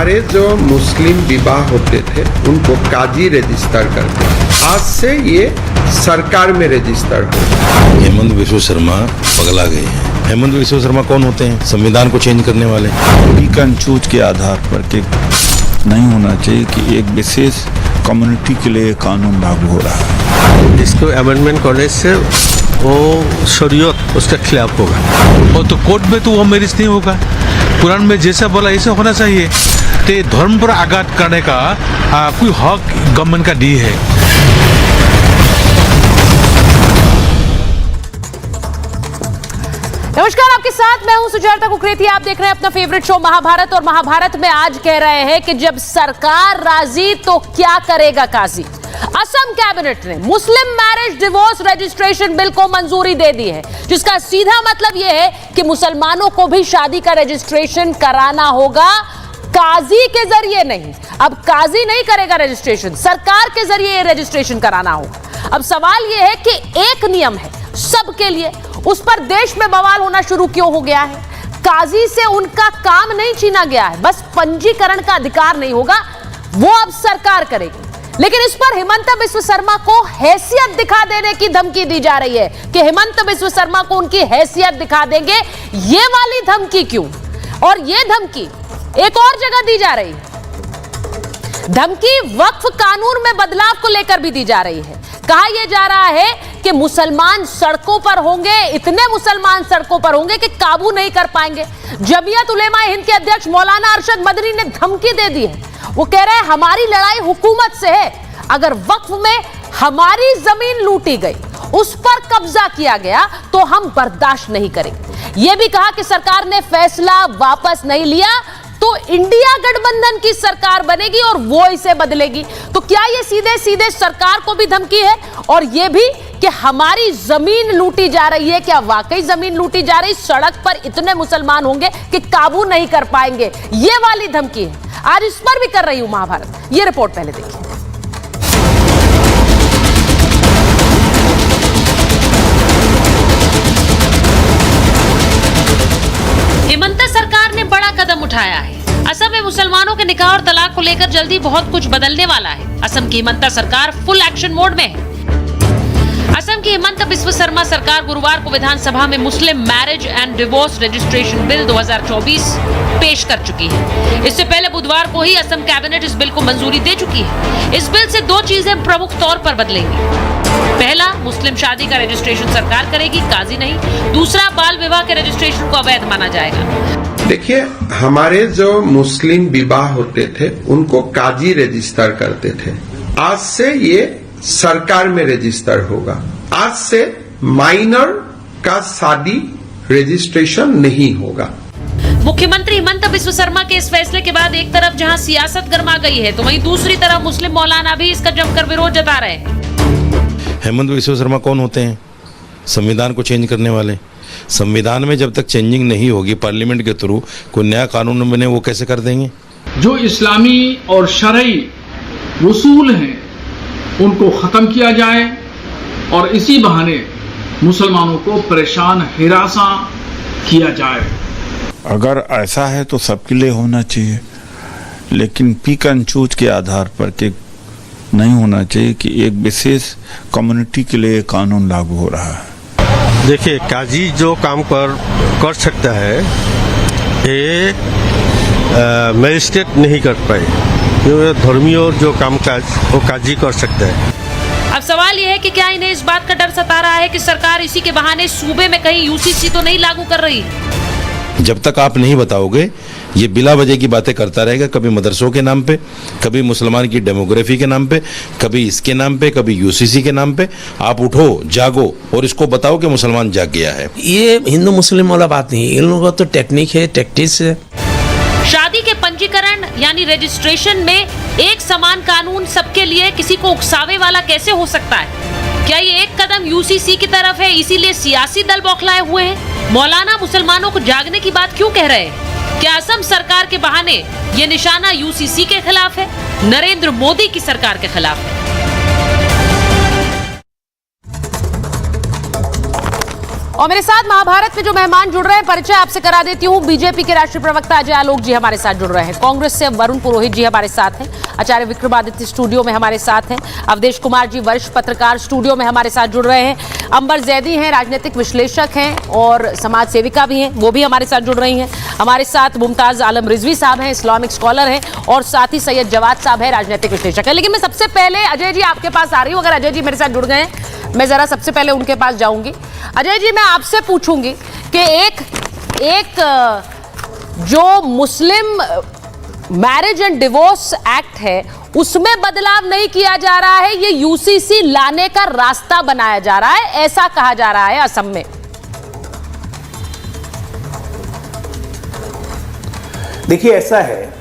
हमारे जो मुस्लिम विवाह होते थे उनको काजी रजिस्टर करते थे, आज से ये सरकार में रजिस्टर हो। हेमंत विश्व शर्मा पगला गए हैं। हेमंत विश्व शर्मा कौन होते हैं? संविधान को चेंज करने वाले। पिक एंड चूज के आधार पर कि नहीं होना चाहिए कि एक विशेष कम्युनिटी के लिए कानून लागू हो रहा है। इसको अमेंडमेंट करने से वो शरीयत उसके खिलाफ होगा और तो कोर्ट में तो वो मैरिज नहीं होगा। कुरान में जैसा बोला ऐसा होना चाहिए। तो धर्म पर आघात करने का कोई हक गवर्नमेंट का दी है। नमस्कार, आपके साथ मैं हूं सुजाता कुकरेती। आप देख रहे हैं अपना फेवरेट शो महाभारत। और महाभारत में आज कह रहे हैं कि जब सरकार राजी तो क्या करेगा काजी। असम कैबिनेट ने मुस्लिम मैरिज डिवोर्स रजिस्ट्रेशन बिल को मंजूरी दे दी है, जिसका सीधा मतलब यह है कि मुसलमानों को भी शादी का रजिस्ट्रेशन कराना होगा, काजी के जरिए नहीं। अब काजी नहीं करेगा रजिस्ट्रेशन, सरकार के जरिए रजिस्ट्रेशन कराना होगा। अब सवाल यह है कि एक नियम है सबके लिए, उस पर देश में बवाल होना शुरू क्यों हो गया है? काजी से उनका काम नहीं छीना गया है, बस पंजीकरण का अधिकार नहीं होगा, वो अब सरकार करेगी। लेकिन इस पर हिमंत बिस्व शर्मा को हैसियत दिखा देने की धमकी दी जा रही है कि हिमंत बिस्व शर्मा को उनकी हैसियत दिखा देंगे। ये वाली धमकी क्यों? और ये धमकी एक और जगह दी जा रही है। धमकी वक्फ कानून में बदलाव को लेकर भी दी जा रही है। कहा यह जा रहा है कि मुसलमान सड़कों पर होंगे, इतने मुसलमान सड़कों पर होंगे कि काबू नहीं कर पाएंगे। जमीयत उलेमा हिंद के अध्यक्ष मौलाना अरशद मदनी ने धमकी दे दी है। वो कह रहे हैं हमारी लड़ाई हुकूमत से है, अगर वक्फ में हमारी जमीन लूटी गई, उस पर कब्जा किया गया तो हम बर्दाश्त नहीं करेंगे। यह भी कहा कि सरकार ने फैसला वापस नहीं लिया तो इंडिया गठबंधन की सरकार बनेगी और वो इसे बदलेगी। तो क्या ये सीधे सीधे सरकार को भी धमकी है? और ये भी कि हमारी जमीन लूटी जा रही है, क्या वाकई जमीन लूटी जा रही? सड़क पर इतने मुसलमान होंगे कि काबू नहीं कर पाएंगे, ये वाली धमकी है। आज इस पर भी कर रही हूं महाभारत। ये रिपोर्ट पहले देखिए। हिमंत सरकार ने बड़ा कदम उठाया है। असम में मुसलमानों के निकाह और तलाक को लेकर जल्दी बहुत कुछ बदलने वाला है। असम की हिमंत सरकार फुल एक्शन मोड में है। असम की हिमंत बिस्व शर्मा सरकार गुरुवार को विधानसभा में मुस्लिम marriage and divorce registration bill 2024 पेश कर चुकी है। इससे पहले बुधवार को ही असम कैबिनेट इस बिल को मंजूरी दे चुकी है। इस बिल से दो चीजें प्रमुख तौर पर बदलेंगी। पहला, मुस्लिम शादी का रजिस्ट्रेशन सरकार करेगी, काजी नहीं। दूसरा, बाल विवाह के रजिस्ट्रेशन को अवैध माना जाएगा। देखिए, हमारे जो मुस्लिम विवाह होते थे उनको काजी रजिस्टर करते थे, आज से ये सरकार में रजिस्टर होगा। आज से माइनर का शादी रजिस्ट्रेशन नहीं होगा। मुख्यमंत्री हिमंत बिस्व शर्मा के इस फैसले के बाद एक तरफ जहां सियासत गर्मा गई है, तो वहीं दूसरी तरफ मुस्लिम मौलाना भी इसका जमकर विरोध जता रहे हैं। हेमंत विश्व शर्मा कौन होते हैं? संविधान को चेंज करने वाले। संविधान में जब तक चेंजिंग नहीं होगी, पार्लियामेंट के थ्रू कोई नया कानून बने, वो कैसे कर देंगे? जो इस्लामी और शरई उसूल हैं उनको खत्म किया जाए और इसी बहाने मुसलमानों को परेशान हिरासा किया जाए। अगर ऐसा है तो सबके लिए होना चाहिए, लेकिन पिक एंड चूज के आधार पर कि नहीं होना चाहिए कि एक विशेष कम्युनिटी के लिए कानून लागू हो रहा है। देखिए, काजी जो काम कर सकता है ये मजिस्ट्रेट नहीं कर पाए, क्योंकि धर्मीय जो काम काज वो काजी कर सकता है। अब सवाल यह है कि क्या इन्हें इस बात का डर सता रहा है कि सरकार इसी के बहाने सूबे में कहीं यूसीसी तो नहीं लागू कर रही? जब तक आप नहीं बताओगे, ये बिला वजह की बातें करता रहेगा, कभी मदरसों के नाम पे, कभी मुसलमान की डेमोग्राफी के नाम पे, कभी इसके नाम पे, कभी यूसीसी के नाम पे। आप उठो, जागो और इसको बताओ कि मुसलमान जाग गया है। ये हिंदू मुस्लिम वाला बात नहीं है, इन लोगों का तो टेक्निक है, टैक्टिक्स है। शादी के पंजीकरण यानी रजिस्ट्रेशन में एक समान कानून सबके लिए किसी को उकसावे वाला कैसे हो सकता है? क्या ये एक कदम यूसीसी की तरफ है, इसीलिए सियासी दल बौखलाए हुए हैं? मौलाना मुसलमानों को जागने की बात क्यों कह रहे हैं? क्या असम सरकार के बहाने ये निशाना यूसीसी के खिलाफ है, नरेंद्र मोदी की सरकार के खिलाफ है? और मेरे साथ महाभारत में जो मेहमान जुड़ रहे हैं, परिचय आपसे करा देती हूँ। बीजेपी के राष्ट्रीय प्रवक्ता अजय आलोक जी हमारे साथ जुड़ रहे हैं। कांग्रेस से वरुण पुरोहित जी हमारे साथ हैं। आचार्य विक्रमादित्य स्टूडियो में हमारे साथ हैं। अवधेश कुमार जी वरिष्ठ पत्रकार स्टूडियो में हमारे साथ जुड़ रहे हैं। अंबर जैदी हैं, राजनीतिक विश्लेषक हैं और समाज सेविका भी हैं, वो भी हमारे साथ जुड़ रही हैं। हमारे साथ मुमताज आलम रिजवी साहब हैं, इस्लामिक स्कॉलर हैं, और साथ ही सैयद जवाद साहब हैं, राजनीतिक विश्लेषक है। लेकिन मैं सबसे पहले अजय जी आपके पास आ रही हूँ। अगर अजय जी मेरे साथ जुड़ गए हैं, मैं जरा सबसे पहले उनके पास जाऊंगी। अजय जी, मैं आपसे पूछूंगी कि एक जो मुस्लिम मैरिज एंड डिवोर्स एक्ट है, उसमें बदलाव नहीं किया जा रहा है, ये यूसीसी लाने का रास्ता बनाया जा रहा है, ऐसा कहा जा रहा है असम में। देखिए, ऐसा है,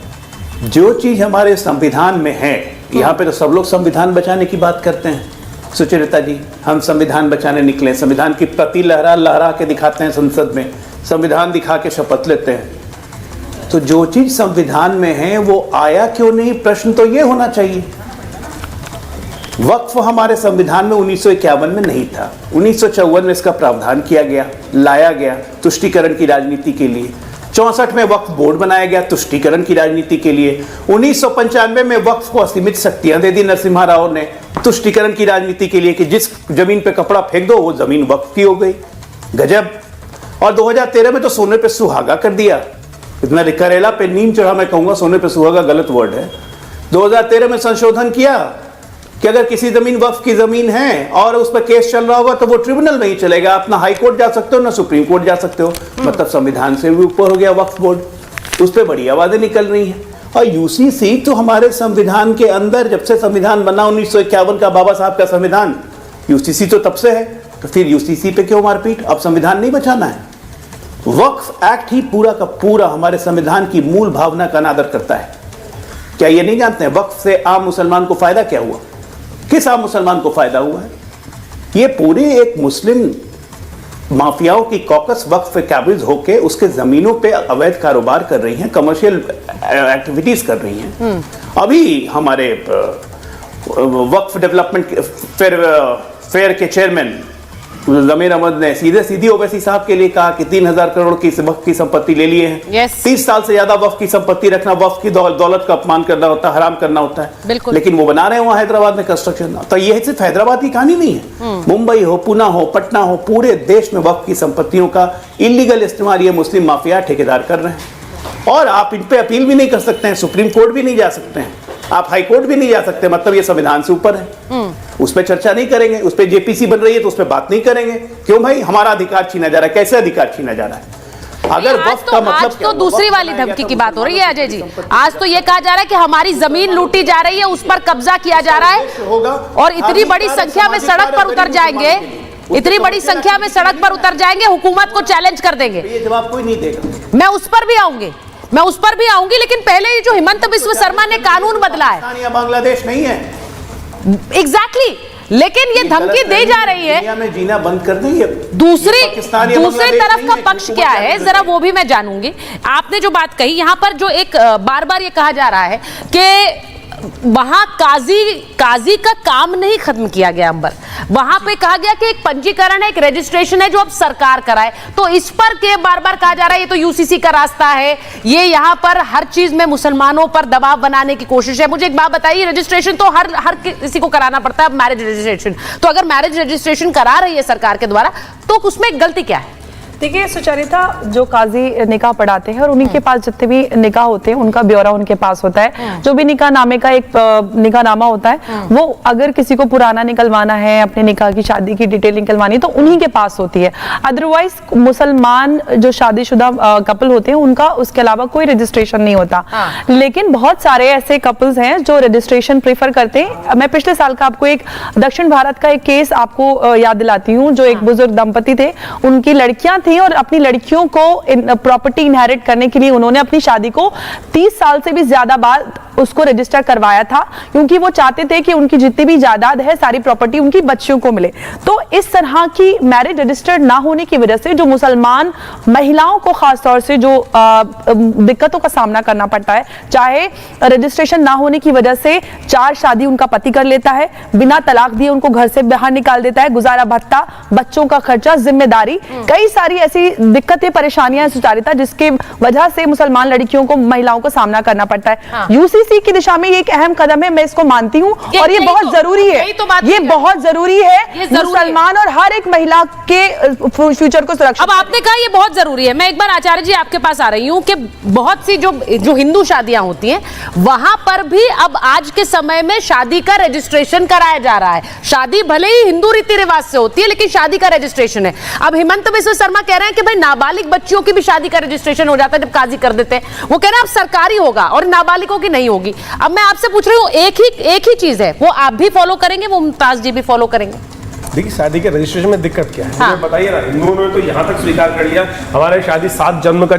जो चीज हमारे संविधान में है, यहाँ पे तो सब लोग संविधान बचाने की बात करते हैं। सुचरिता जी, हम संविधान बचाने निकले, संविधान की प्रति लहरा लहरा के दिखाते हैं संसद में, संविधान दिखा के शपथ लेते हैं। तो जो चीज संविधान में है वो आया क्यों नहीं, प्रश्न तो ये होना चाहिए। वक्फ हमारे संविधान में 1951 में नहीं था, 1954 में इसका प्रावधान किया गया, लाया गया तुष्टीकरण की राजनीति के लिए। 64 में वक्फ बोर्ड बनाया गया तुष्टीकरण की राजनीति के लिए। 1995 में वक्फ को असीमित शक्तियां दे दी नरसिम्हा राव ने तुष्टीकरण की राजनीति के लिए कि जिस जमीन पे कपड़ा फेंक दो वो जमीन वक्फ की हो गई। गजब। और 2013 में तो सोने पे सुहागा कर दिया। इतना करेला पे नीम चढ़ा, मैं कहूंगा सोने पे सुहागा गलत वर्ड है। 2013 में संशोधन किया कि अगर किसी जमीन वक्फ की जमीन है और उस पर केस चल रहा होगा तो वो ट्रिब्यूनल नहीं चलेगा, आप ना हाई कोर्ट जा सकते हो ना सुप्रीम कोर्ट जा सकते हो। मतलब संविधान से भी ऊपर हो गया वक्फ बोर्ड, उस पर बड़ी आवाजें निकल रही हैं। और यूसीसी तो हमारे संविधान के अंदर, जब से संविधान बना 1951 का, बाबा साहब का संविधान, यूसीसी तो तब से है, तो फिर यूसीसी पे क्यों मारपीट? अब संविधान नहीं बचाना है। वक्फ एक्ट ही पूरा का पूरा हमारे संविधान की मूल भावना का अनादर करता है। क्या ये नहीं जानते हैं वक्फ से आम मुसलमान को फायदा क्या हुआ? किस आम मुसलमान को फायदा हुआ है? ये पूरी एक मुस्लिम माफियाओं की कॉकस वक्फ पे काबिज होके उसके जमीनों पे अवैध कारोबार कर रही हैं, कमर्शियल एक्टिविटीज कर रही हैं। अभी हमारे वक्फ डेवलपमेंट फेयर के चेयरमैन जमीर अहमद ने सीधी ओवैसी साहब के लिए कहा कि 3000 करोड़ की वक्फ की संपत्ति ले लिए हैं। 30 साल से ज्यादा वक्फ की संपत्ति रखना वक्फ की दौलत का अपमान करना होता है, हराम करना होता है। लेकिन वो बना रहे हैं वहां हैदराबाद में कंस्ट्रक्शन। तो ये सिर्फ हैदराबाद की कहानी नहीं है, मुंबई हो, पुणे हो, पटना हो, पूरे देश में वक्फ की संपत्तियों का इलीगल इस्तेमाल ये मुस्लिम माफिया ठेकेदार कर रहे हैं। और आप इन पे अपील भी नहीं कर सकते हैं, सुप्रीम कोर्ट भी नहीं जा सकते हैं, आप हाई कोर्ट भी नहीं जा सकते। मतलब ये संविधान से ऊपर है, उस पर चर्चा नहीं करेंगे। उस पर जेपीसी बन रही है तो उस पर बात नहीं करेंगे। क्यों भाई? हमारा अधिकार छीना जा रहा है। कैसे अधिकार छीना जा रहा है? अगर वक्फ का मतलब आज तो दूसरी वाली धमकी की बात हो रही है अजय जी। आज तो ये कहा जा रहा है कि हमारी जमीन लूटी जा रही है, उस पर कब्जा किया जा रहा है, और इतनी बड़ी संख्या में सड़क पर उतर जाएंगे, इतनी बड़ी संख्या में सड़क पर उतर जाएंगे, हुकूमत को चैलेंज कर देंगे। ये जवाब कोई नहीं देगा। मैं उस पर भी आऊंगी, लेकिन पहले ये जो हिमंत बिस्व शर्मा ने कानून बदला है, बांग्लादेश नहीं है। एग्जैक्टली, लेकिन ये धमकी दी जा रही है। दुनिया में जीना बंद कर देंगे। दूसरी तरफ का पक्ष क्या है, जरा वो भी मैं जानूंगी। आपने जो बात कही, यहां पर जो एक बार बार ये कहा जा रहा है कि वहां काजी का काम नहीं खत्म किया गया अंबर, वहां पे कहा गया कि एक पंजीकरण है, एक रजिस्ट्रेशन है जो अब सरकार कराए। तो इस पर के बार बार कहा जा रहा है ये तो यूसीसी का रास्ता है, ये यहां पर हर चीज में मुसलमानों पर दबाव बनाने की कोशिश है। मुझे एक बात बताइए, रजिस्ट्रेशन तो हर किसी को कराना पड़ता है, मैरिज रजिस्ट्रेशन। तो अगर मैरिज रजिस्ट्रेशन करा रही है सरकार के द्वारा, तो उसमें गलती क्या है? देखिए सुचरिता, जो काजी निकाह पढ़ाते हैं और उन्हीं के पास जितने भी निकाह होते हैं उनका ब्यौरा उनके पास होता है। जो भी निकाह नामे का एक निकाह नामा होता है, वो अगर किसी को पुराना निकलवाना है, अपने निकाह की शादी की डिटेल निकलवानी, तो उन्हीं के पास होती है। अदरवाइज मुसलमान जो शादीशुदा कपल होते हैं उनका उसके अलावा कोई रजिस्ट्रेशन नहीं होता। लेकिन बहुत सारे ऐसे कपल्स हैं जो रजिस्ट्रेशन प्रेफर करते हैं। मैं पिछले साल का आपको एक दक्षिण भारत का एक केस आपको याद दिलाती हूँ। जो एक बुजुर्ग दंपति थे, उनकी लड़कियां थी और अपनी लड़कियों को प्रॉपर्टी इनहेरिट करने के लिए उन्होंने अपनी शादी को 30 साल से भी ज्यादा बाद उसको रजिस्टर करवाया था, क्योंकि वो चाहते थे कि उनकी जितनी भी जायदाद है सारी प्रॉपर्टी उनकी बच्चियों को मिले। तो इस तरह की मैरिज रजिस्टर्ड ना होने की वजह से जो मुसलमान महिलाओं को खासतौर से जो दिक्कतों का सामना करना पड़ता है, चाहे रजिस्ट्रेशन ना होने की वजह से 4 शादी उनका पति कर लेता है, बिना तलाक दिए उनको घर से बाहर निकाल देता है, गुजारा भत्ता, बच्चों का खर्चा, जिम्मेदारी, कई सारी ऐसी दिक्कतें, परेशानियां, सुचारिता जिसके वजह से मुसलमान लड़कियों को, महिलाओं को सामना करना पड़ता है। यूसीसी की दिशा में ये एक अहम कदम है, मैं इसको मानती हूँ और ये बहुत जरूरी है, ये बहुत जरूरी है मुसलमान और हर एक महिला के फ्यूचर को सुरक्षित। अब आपने कहा ये बहुत जरूरी है, मैं एक बार आचार्य जी आपके पास आ रही हूँ कि बहुत सी जो हिंदू शादियां होती हैं वहां पर भी अब आज के समय में शादी का रजिस्ट्रेशन कराया जा रहा है। शादी भले ही हिंदू रीति रिवाज से होती है लेकिन शादी का रजिस्ट्रेशन है। अब हिमंत बिस्वा शर्मा कह रहे हैं कि भाई नाबालिग बच्चियों की भी शादी का रजिस्ट्रेशन हो जाता है जब काजी कर देते हैं। वो कह रहे हैं अब सरकारी होगा और नाबालिगों की नहीं होगी। अब मैं आपसे पूछ रही हूँ, एक ही चीज है, वो आप भी फॉलो करेंगे, वो मुमताज जी भी फॉलो करेंगे? देखिए, शादी के रजिस्ट्रेशन में दिक्कत क्या है? मुझे बताइए ना। हिंदुओं ने तो यहाँ तक स्वीकार कर लिया, हमारे शादी 7 जन्म का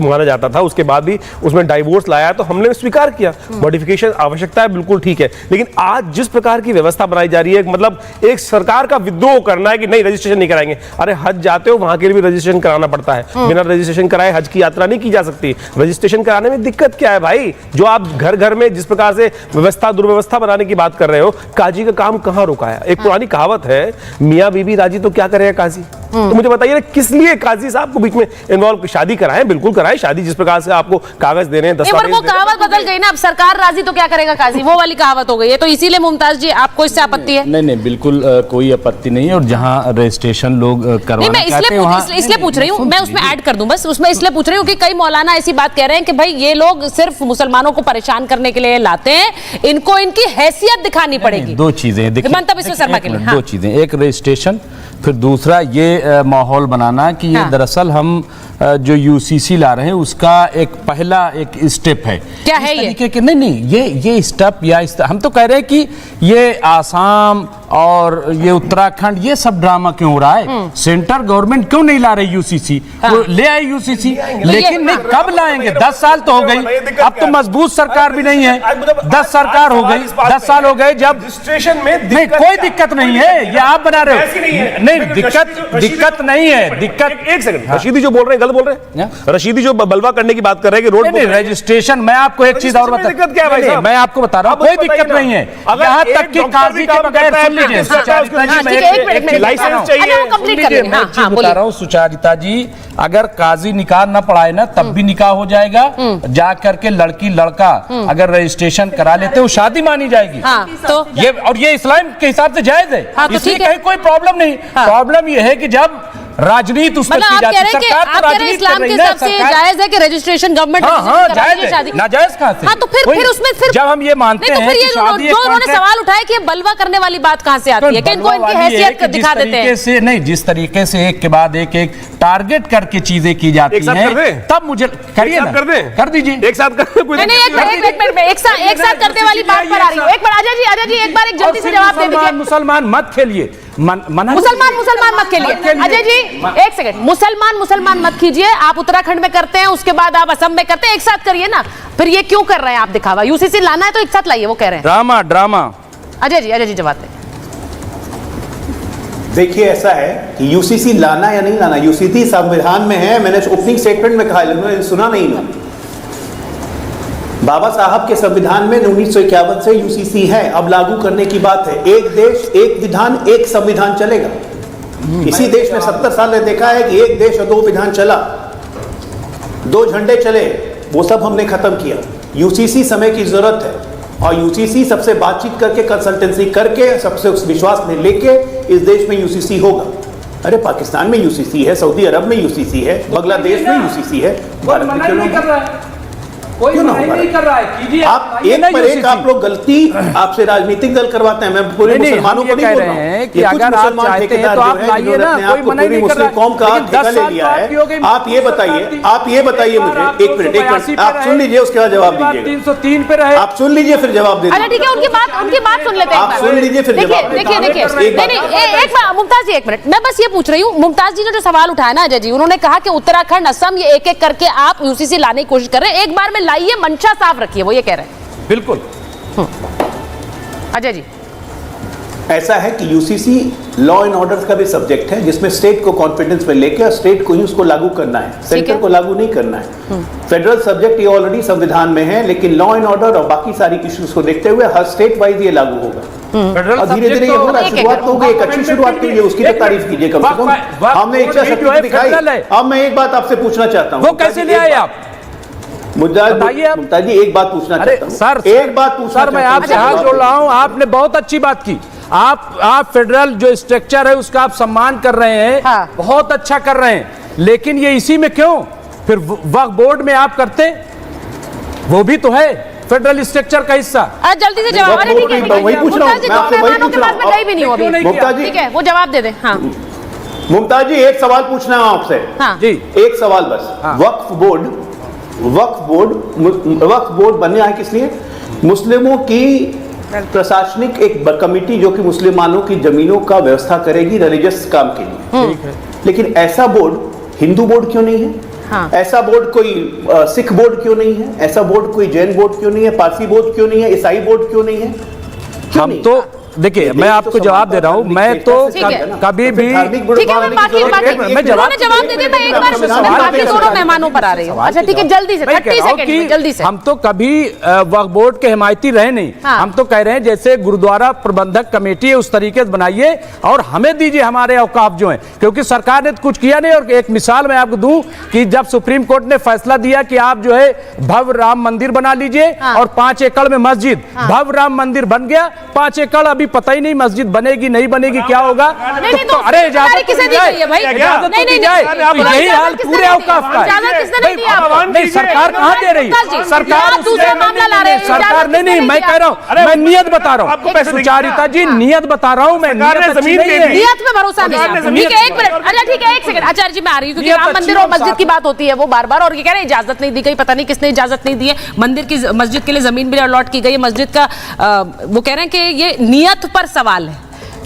माना जाता था, उसके बाद भी उसमें डाइवोर्स लाया तो हमने स्वीकार किया। मॉडिफिकेशन आवश्यकता है, बिल्कुल ठीक है, लेकिन आज जिस प्रकार की व्यवस्था बनाई जा रही है, मतलब एक सरकार का विद्रोह करना है कि नहीं रजिस्ट्रेशन नहीं कराएंगे। अरे हज जाते हो, वहां के लिए भी रजिस्ट्रेशन कराना पड़ता है, बिना रजिस्ट्रेशन कराए हज की यात्रा नहीं की जा सकती। रजिस्ट्रेशन कराने में दिक्कत क्या है भाई? जो आप घर घर में जिस प्रकार से व्यवस्था दुर्व्यवस्था बनाने की बात कर रहे हो, काजी का काम कहाँ रुका है? एक पुरानी कहावत है, मियां बीबी राजी तो क्या करेगा काजी। तो मुझे बताइए ना, किस लिए काजी साहब को बीच में इन्वॉल्व? शादी कराएं, बिल्कुल कराएं शादी, जिस प्रकार से आपको कागज देने हैं, दस्तावेज। वो कहावत बदल गई ना, अब सरकार राजी तो क्या करेगा काजी, वो वाली कहावत हो गई है। तो इसीलिए मुमताज जी आपको इससे आपत्ति है? नहीं, बिल्कुल कोई आपत्ति नहीं है। और जहां रजिस्ट्रेशन लोग करवाना चाहते हैं, इसलिए पूछ रही हूँ, मैं उसमें ऐड कर दूं बस, उसमें इसलिए पूछ रही हूँ कि कई मौलाना ऐसी बात कह रहे हैं कि भाई ये लोग सिर्फ मुसलमानों को परेशान करने के लिए लाते हैं, इनको इनकी हैसियत दिखानी पड़ेगी। 2 चीजें हिमंत बिस्वा शर्मा के लिए 2 चीजें, एक रजिस्ट्रेशन, फिर दूसरा ये माहौल बनाना कि ये दरअसल हम जो यूसीसी ला रहे हैं उसका एक पहला एक स्टेप है। क्या है ये? नहीं, ये स्टेप या हम तो कह रहे हैं कि ये आसाम और ये उत्तराखंड ये सब ड्रामा क्यों हो रहा है? सेंट्रल गवर्नमेंट क्यों नहीं ला रही यूसीसी? वो ले आए यूसीसी, लेकिन नहीं, कब लाएंगे? 10 साल तो हो गई, अब तो मजबूत सरकार भी नहीं है। 10 सरकार हो गई, 10 साल हो गए जब रजिस्ट्रेशन में नहीं, कोई दिक्कत नहीं है, ये आप बना रहे हो। नहीं, दिक्कत नहीं है, दिक्कत। एक सेकंड, रशीदी जो बोल रहे हैं गलत बोल रहे हैं। रशीदी जो बलवा करने की बात कर रहे हैं कि रोड रजिस्ट्रेशन, मैं आपको एक चीज और बता, दिक्कत क्या है भाई साहब? मैं आपको बता रहा हूँ, कोई दिक्कत नहीं है। यहाँ तक कि काजी के बगैर, सुन लीजिए बता रहा हूँ सुचारिता जी, अगर काजी निकाह न पढ़ाए ना तब भी निकाह हो जाएगा। जा करके लड़की लड़का अगर रजिस्ट्रेशन करा लेते हो शादी मानी जाएगी। तो ये इस्लाम के हिसाब से जायज है, इसलिए कहीं कोई प्रॉब्लम नहीं। प्रॉब्लम ये है कि जब राजनीति उस पर की जाती है, सरकार तो राजनीति कर रही है ना, सरकार जायज है कि रजिस्ट्रेशन गवर्नमेंट जायज है, नाजायज कहां से? तो फिर उसमें फिर जब हम ये मानते हैं कि शादी जो उन्होंने सवाल उठाया कि बलवा करने वाली बात कहां से आती है कि इनको इनकी हैसियत दिखा देते हैं। नहीं, जिस तरीके से एक के बाद एक टारगेट करके चीजें की जाती हैं, तब मुझे करिए ना, कर दीजिए एक साथ कर। एक साथ करने वाली बात पर आ रही हूँ। एक बार आजा जी एक बार एक जल्दी से जवाब दे दीजिए। मुसलमान मत खेलिए, मुसलमान मत खेलिए। अजय जी एक सेकंड, मुसलमान मत कीजिए। आप उत्तराखंड में करते हैं, उसके बाद आप असम में करते हैं, एक साथ करिए ना। फिर ये क्यों कर रहे हैं आप दिखावा? यूसीसी लाना है तो एक साथ लाइए, वो कह रहे हैं ड्रामा। अजय जी जवाब दें। देखिए, ऐसा है कि यूसीसी लाना या नहीं लाना, यूसीसी संविधान में है। मैंने ओपनिंग स्टेटमेंट में कहा, सुना नहीं ना, बाबा साहब के संविधान में 1951 से यूसीसी है, अब लागू करने की बात है। एक देश एक विधान एक संविधान चलेगा। इसी देश में 70 साल ने देखा है कि एक देश और 2 विधान चला, 2 झंडे चले, वो सब हमने खत्म किया। यूसीसी समय की जरूरत है और यूसीसी सबसे बातचीत करके, कंसल्टेंसी करके, सबसे विश्वास में लेके इस देश में यूसीसी होगा। अरे पाकिस्तान में यूसीसी है, सऊदी अरब में यूसीसी है, बांग्लादेश में यूसीसी है, भारत में क्यों नहीं? कोई क्यों ना मनाही होगा? नहीं कर रहा है, कीजिए आप एक पर एक आप लोग गलती आपसे राजनीतिक दल करवाते हैं। मैं पूरे नहीं, मुसलमानों हम को ये नहीं कह बोल रहे रहा हूं हैं कि कि कुछ अगर आप मुसलमान चाहते हैं ठेकेदार तो जो आप हैं, लाइए जिन्होंने ना, अपने कोई आप को मनाही पूरी नहीं कर मुस्लिम रहा। कौम का लेकिन ठेका 10 ले साल लिया तो है। आपकी हो गई आप ये बताइए, आप ये बताइए मुझे, एक मिनट, 382 पे आप सुन रहे, लीजिए, उसके बाद जवाब दीजिएगा। 303 पे रहे। आप सुन लीजिए फिर जवाब दे अच्छा ठीक है, उनकी बात सुन लेते हैं। आप सुन लीजिए फिर देखिए जवाब देखिए देखिए एक बात- नहीं एक बार मुमताज जी, एक मिनट, मैं बस ये पूछ रही हूँ, मुमताज जी ने जो सवाल उठाया ना अजय जी, उन्होंने कहा कि उत्तराखंड, असम, ये एक एक करके आप यूसीसी लाने की कोशिश कर रहे हैं, एक बार में लाइए, मंशा साफ रखिए, वो ये कह रहे हैं। बिल्कुल अजय जी, ऐसा है कि यूसीसी लॉ एंड ऑर्डर का भी सब्जेक्ट है, जिसमें स्टेट को कॉन्फिडेंस में लेके और स्टेट को ही उसको लागू करना है, सेंटर को लागू नहीं करना है। फेडरल सब्जेक्ट ये ऑलरेडी संविधान में है, लेकिन लॉ एंड ऑर्डर और बाकी सारी इश्यूज को देखते हुए हर स्टेट वाइज ये लागू होगा। और धीरे धीरे ये हो रहा है, शुरुआत तो हो गई, एक अच्छी शुरुआत कीजिए, उसकी तो तारीफ कीजिए कम से कम। हमने इच्छा शक्ति दिखाई। अब मैं एक बात आपसे पूछना चाहता हूँ, वो कैसे ले आए आप? मुमताज जी एक बात पूछना चाहता हूँ, सर, एक बात पूछना सर, मैं आपसे हाथ जोड़ रहा हूँ, आपने बहुत अच्छी बात की। आप फेडरल जो स्ट्रक्चर है उसका आप सम्मान कर रहे हैं, हाँ। बहुत अच्छा कर रहे हैं, लेकिन ये इसी में क्यों फिर वक्फ बोर्ड में आप करते, वो भी तो है फेडरल स्ट्रक्चर का हिस्सा। जल्दी से जवाब। अरे ठीक है, वही पूछ रहा हूँ, मैं आपसे वही पूछ रहा हूँ। मैं गई भी नहीं हूँ अभी। मुमताज जी, ठीक है, वो जवाब दे दे। हाँ मुमताज जी एक सवाल पूछना है आपसे। हाँ जी, एक सवाल बस। वक्फ बोर्ड बनने आए किस लिए? मुस्लिमों की प्रशासनिक एक कमेटी जो कि मुसलमानों की जमीनों का व्यवस्था करेगी रिलीजियस काम के लिए। लेकिन ऐसा बोर्ड हिंदू बोर्ड क्यों नहीं है? हाँ। ऐसा बोर्ड कोई सिख बोर्ड क्यों नहीं है? ऐसा बोर्ड कोई जैन बोर्ड क्यों नहीं है? पारसी बोर्ड क्यों नहीं है? ईसाई बोर्ड क्यों नहीं है? हम तो देखिए, मैं आपको जवाब दे रहा हूँ, मैं तो कभी भी ठीक है, मैं बाकी मैं जवाब दे दे, मैं एक बार मैं बाकी दोनों मेहमानों पर आ रही हूँ। अच्छा ठीक है, जल्दी से 30 सेकंड में जल्दी से। हम तो कभी वक्फ बोर्ड के हिमायती रहे नहीं। हाँ। हम तो कह रहे हैं जैसे गुरुद्वारा प्रबंधक कमेटी है उस तरीके से बनाइए और हमें दीजिए हमारे औकाफ जो हैं, क्योंकि सरकार ने कुछ किया नहीं। और एक मिसाल मैं आपको दूं कि जब सुप्रीम कोर्ट ने फैसला दिया कि आप जो है भव्य राम मंदिर बना लीजिए, और 5 एकड़ में मस्जिद, भव्य राम मंदिर बन गया, 5 एकड़ अभी पता ही नहीं मस्जिद बनेगी नहीं बनेगी क्या होगा। तो अरे इजाजत किसे दी गई है भाई? इजाजत तो दी जाए। यही हाल पूरे औकाफ का है। नहीं, सरकार कहाँ दे रही है? सरकार दूसरा मामला ला रहे हैं। सरकार नहीं, मैं कह रहा हूँ, मैं नियत बता रहा हूँ सुचारिता जी, नियत बता रहा हूँ मैं। नियत में भरोसा नहीं है। ठीक है, एक मिनट। अच्छा ठीक है, एक सेकंड आचार्य जी, मैं आ रही हूँ, क्योंकि राम मंदिर और मस्जिद की बात होती है वो बार बार, और ये कह रहे हैं इजाजत नहीं दी गई, पता नहीं किसने इजाजत नहीं दी है। मंदिर की मस्जिद के लिए जमीन भी अलॉट की गई है, मस्जिद का वो कह रहे हैं कि ये नियत पर सवाल है,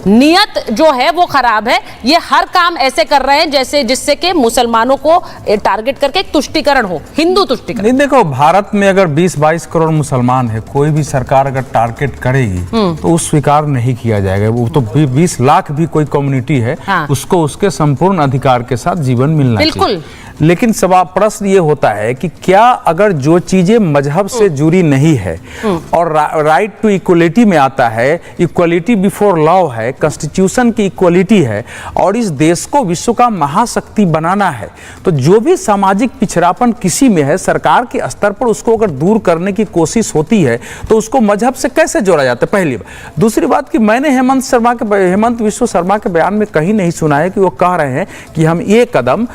नियत जो है वो खराब है। ये हर काम ऐसे कर रहे हैं जैसे जिससे कि मुसलमानों को टारगेट करके एक तुष्टीकरण हो, हिंदू तुष्टीकरण। नहीं, देखो भारत में अगर 20-22 करोड़ मुसलमान है, कोई भी सरकार अगर टारगेट करेगी तो उस स्वीकार नहीं किया जाएगा। वो तो 20 लाख भी कोई कम्युनिटी है, हाँ। उसको उसके संपूर्ण अधिकार के साथ जीवन मिलना बिल्कुल। चाहिए। लेकिन सवाल प्रश्न ये होता है कि क्या अगर जो चीजें मजहब से जुड़ी नहीं है और राइट टू इक्वलिटी में आता है, इक्वलिटी बिफोर लॉ है, कॉन्स्टिट्यूशन की इक्वलिटी है, और इस देश को विश्व का महाशक्ति बनाना है, तो जो भी सामाजिक पिछड़ापन किसी में है, सरकार के स्तर पर उसको अगर दूर करने की कोशिश होती है तो उसको मजहब से कैसे जोड़ा जाता है? पहली बात। दूसरी बात कि मैंने हेमंत विश्व शर्मा के बयान में कहीं नहीं सुना है कि वो कह रहे हैं कि हम ये कदम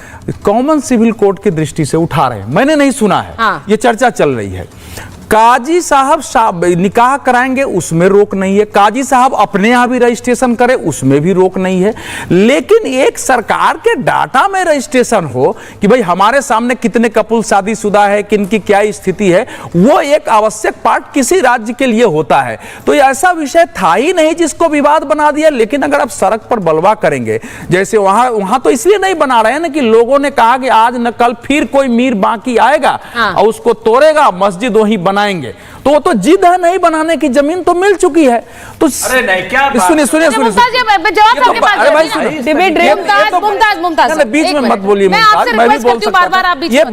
कॉमन सिविल कोड की दृष्टि से उठा रहे हैं। मैंने नहीं सुना है। हाँ। ये चर्चा चल रही है। काजी साहब निकाह कराएंगे उसमें रोक नहीं है, काजी साहब अपने यहाँ भी रजिस्ट्रेशन करें उसमें भी रोक नहीं है, लेकिन एक सरकार के डाटा में रजिस्ट्रेशन हो कि भाई हमारे सामने कितने कपल शादीशुदा है, किनकी क्या स्थिति है, वो एक आवश्यक पार्ट किसी राज्य के लिए होता है। तो ये ऐसा विषय था ही नहीं जिसको विवाद बना दिया। लेकिन अगर आप सड़क पर बलवा करेंगे, जैसे वहां तो इसलिए नहीं बना रहे हैं ना कि लोगों ने कहा कि आज न कल फिर कोई मीर बाकी आएगा और उसको तोड़ेगा, मस्जिद वहीं बनाएंगे, तो वो तो जिद है नहीं बनाने की, जमीन तो मिल चुकी है। तो अरे नहीं, क्या सुनिए मुमताज बीच में मत बोलिए, मैं भी बोल सकता हूं। ये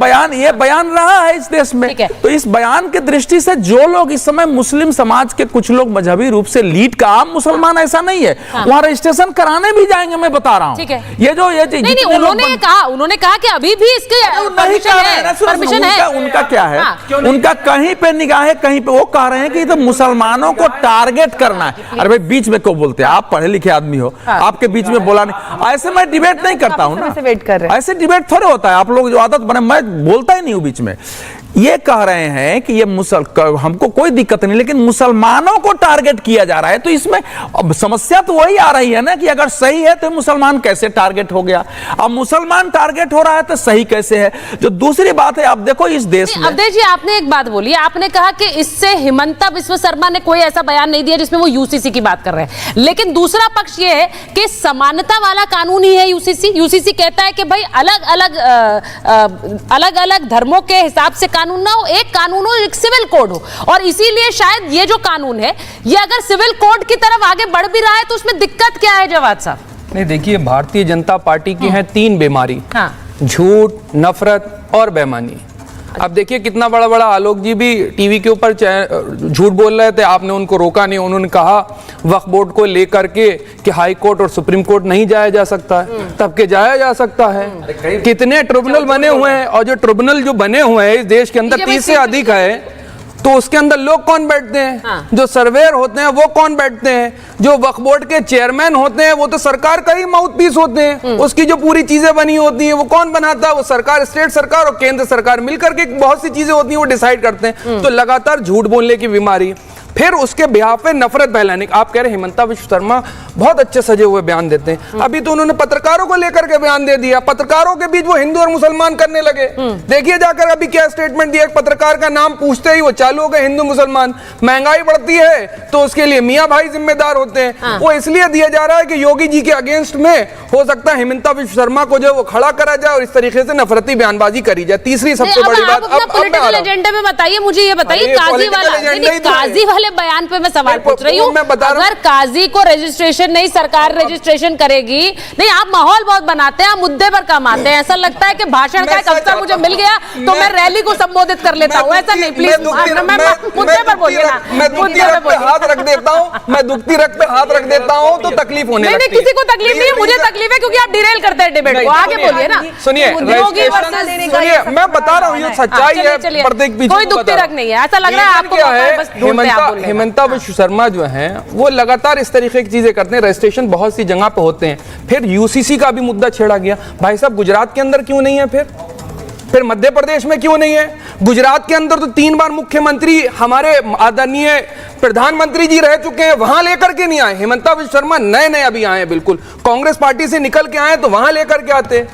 बयान रहा है इस देश में, तो इस बयान के दृष्टि से जो लोग इस समय मुस्लिम समाज के कुछ लोग मजहबी रूप से लीड का, आम मुसलमान ऐसा नहीं है, वहां रजिस्ट्रेशन कराने भी जाएंगे, मैं बता रहा हूँ। ये उन्होंने कहा कि अभी भी इसके परमिशन है। उनका क्या है, उनका कहीं पे निगाह है, कहीं पे वो कह रहे हैं कि तो मुसलमानों को टारगेट करना है। अरे भाई बीच में क्यों बोलते हैं? आप पढ़े लिखे आदमी हो, आपके बीच में बोला नहीं। ऐसे मैं डिबेट नहीं करता हूं ना, ऐसे डिबेट थोड़े होता है। आप लोग जो आदत बने, मैं बोलता ही नहीं हूं बीच में। ये कह रहे हैं कि ये हमको कोई दिक्कत नहीं, लेकिन मुसलमानों को टारगेट किया जा रहा है। तो इसमें अब समस्या तो वही आ रही है ना कि अगर सही है तो मुसलमान कैसे टारगेट हो गया, अब मुसलमान टारगेट हो रहा है तो सही कैसे है। जो दूसरी बात है, आप देखो इस देश में अवधेश जी, आपने एक बात बोली, आपने कहा कि इससे हिमंता बिस्वा शर्मा ने कोई ऐसा बयान नहीं दिया जिसमें वो यूसीसी की बात कर रहे हैं, लेकिन दूसरा पक्ष ये है कि समानता वाला कानून ही है यूसीसी। यूसीसी कहता है कि भाई अलग अलग धर्मों के हिसाब से कानून ना हो, एक कानून हो, एक सिविल कोड हो। और इसीलिए शायद ये जो कानून है, ये अगर सिविल कोड की तरफ आगे बढ़ भी रहा है तो उसमें दिक्कत क्या है जवाद साहब? नहीं, देखिए, भारतीय जनता पार्टी की हैं 3 बीमारी, झूठ, नफरत और बेईमानी। अब देखिए कितना बड़ा बड़ा आलोक जी भी टीवी के ऊपर झूठ बोल रहे थे, आपने उनको रोका नहीं। उन्होंने कहा वक्फ बोर्ड को लेकर के कि हाई कोर्ट और सुप्रीम कोर्ट नहीं जाया जा सकता है, तब के जाया जा सकता है। कितने ट्रिब्यूनल बने हुए हैं, और जो ट्रिब्यूनल जो बने हुए हैं इस देश के अंदर 30 से अधिक है, तो उसके अंदर लोग कौन बैठते हैं? जो सर्वेयर होते हैं वो कौन बैठते हैं? जो वक्फ बोर्ड के चेयरमैन होते हैं वो तो सरकार का ही माउथपीस होते हैं। उसकी जो पूरी चीजें बनी होती हैं वो कौन बनाता है? वो सरकार, स्टेट सरकार और केंद्र सरकार मिलकर के बहुत सी चीजें होती हैं वो डिसाइड करते हैं। तो लगातार झूठ बोलने की बीमारी, फिर उसके बिहाफ पे नफरत फैलाने। आप कह रहे हैं हिमंता बिस्वा शर्मा बहुत अच्छे सजे हुए बयान देते हैं, अभी तो उन्होंने पत्रकारों को लेकर के बयान दे दिया, पत्रकारों के बीच वो हिंदू और मुसलमान करने लगे। देखिए जाकर अभी क्या स्टेटमेंट दिया, एक पत्रकार का नाम पूछते ही वो चालू हो गए हिंदू मुसलमान। महंगाई बढ़ती है तो उसके लिए मियां भाई जिम्मेदार होते हैं, वो इसलिए दिया जा रहा है कि योगी जी के अगेंस्ट में हो सकता है हिमंता बिस्वा शर्मा को जो वो खड़ा करा जाए और इस तरीके से नफरती बयानबाजी करी जाए। तीसरी सबसे बड़ी बात, पॉलिटिकल एजेंडे में बताइए, मुझे ये बताइए, काजी वाले बयान पे मैं सवाल पूछ रही हूँ। अगर काजी को रजिस्ट्रेशन नहीं, सरकार रजिस्ट्रेशन करेगी नहीं, आप माहौल बहुत बनाते हैं, आप मुद्दे पर कम आते हैं। ऐसा लगता है कि भाषण का एक अवसर मुझे मिल गया तो मैं रैली को संबोधित कर लेता हूँ, ऐसा नहीं, प्लीज मुद्दे पर बोलिए ना। मैं दुखती रख पे हाथ रख देता हूँ, मैं दुखती रख पे हाथ रख देता हूँ तो तकलीफ होने लगती है। नहीं, किसी को तकलीफ नहीं है, मुझे तकलीफ है क्योंकि आप डिरेल करते हैं डिबेट को। आगे बोलिए ना। सुनिए, मैं बता रहा हूँ ये सच्चाई है, पर्दे के पीछे कोई दुखती रख नहीं है। ऐसा लग रहा है आपको हिमंता बिस्वा शर्मा जो है वो लगातार इस तरीके की चीजें करते हैं। रजिस्ट्रेशन बहुत सी जगह पे होते हैं, फिर यूसीसी का भी मुद्दा छेड़ा गया। भाई साहब, गुजरात के अंदर क्यों नहीं है? फिर मध्य प्रदेश में क्यों नहीं है? गुजरात के अंदर तो 3 बार मुख्यमंत्री हमारे आदरणीय प्रधानमंत्री जी रह चुके हैं, वहां लेकर के नहीं आए। हिमंता बिस्वा शर्मा नए अभी आए, बिल्कुल कांग्रेस पार्टी से निकल के आए तो वहां लेकर के आते।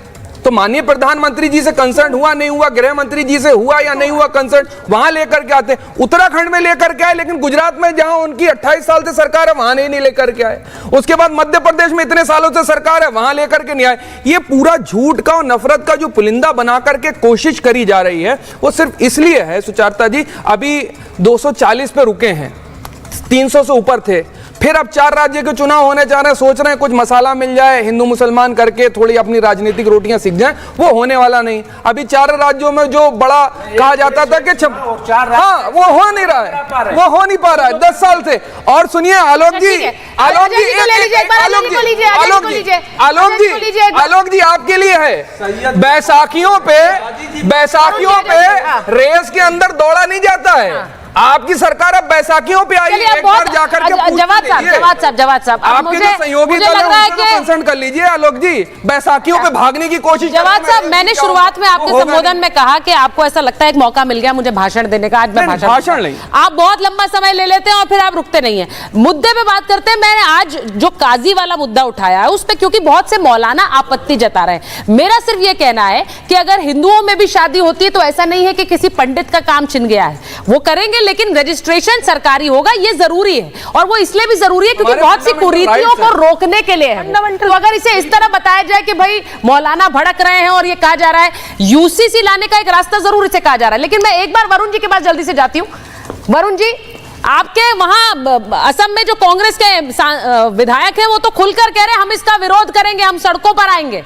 तो माननीय प्रधानमंत्री जी से कंसर्न हुआ नहीं हुआ, गृह मंत्री जी से हुआ या नहीं हुआ कंसर्न, वहां लेकर के आते। उत्तराखंड में लेकर के आए, लेकिन गुजरात में जहां उनकी 28 साल से सरकार है वहां नहीं लेकर के आए। उसके बाद मध्य प्रदेश में इतने सालों से सरकार है, वहां लेकर के नहीं आए। ये पूरा झूठ का और नफरत का जो पुलिंदा बना करके कोशिश करी जा रही है वो सिर्फ इसलिए है। सुचारता जी, अभी 240 पे रुके हैं, 300 से ऊपर थे, फिर अब 4 राज्य के चुनाव होने जा रहे हैं, सोच रहे हैं कुछ मसाला मिल जाए हिंदू मुसलमान करके, थोड़ी अपनी राजनीतिक रोटियां सीख जाएं, वो होने वाला नहीं। अभी 4 राज्यों में जो बड़ा कहा जाता था कि हाँ, वो हो नहीं रहा है, वो हो नहीं पा रहा है 10 साल से। और सुनिए आलोक जी आपके लिए है, बैसाखियों पे रेस के अंदर दौड़ा नहीं जाता है। आपकी सरकार अब बैसाखियों पे आई, एक बार जाकर के जवाब साहब आपके जो सहयोगी दल है उनको कंसर्न कर लीजिए। आलोक जी, बैसाखियों पे भागने की कोशिश। जवाब साहब, मैंने शुरुआत में आपके संबोधन में कहा कि आपको ऐसा लगता है एक मौका मिल गया मुझे भाषण देने का। आज मैं भाषण नहीं, आप बहुत लंबा समय ले लेते हैं और फिर आप रुकते नहीं है। मुद्दे पे बात करते हैं। मैंने आज जो काजी वाला मुद्दा उठाया है उस पर, क्योंकि बहुत से मौलाना आपत्ति जता रहे हैं। मेरा सिर्फ ये कहना है कि अगर हिंदुओं में भी शादी होती है तो ऐसा नहीं है कि किसी पंडित का काम छिन गया है, वो करेंगे, लेकिन रजिस्ट्रेशन सरकारी होगा, ये जरूरी है। और वो इसलिए भी जरूरी है क्योंकि बहुत सी कुरीतियों को रोकने के लिए है। तो अगर इसे इस तरह बताया जाए कि भाई मौलाना भड़क रहे हैं और ये कहा जा रहा है, यूसीसी लाने का एक रास्ता जरूर इसे कहा जा रहा है। लेकिन मैं एक बार वरुण जी के पास जल्दी से जाती हूँ। वरुण जी, आपके वहां असम में जो कांग्रेस के विधायक हैं वो तो खुलकर कह रहे हैं हम इसका विरोध करेंगे, हम सड़कों पर आएंगे।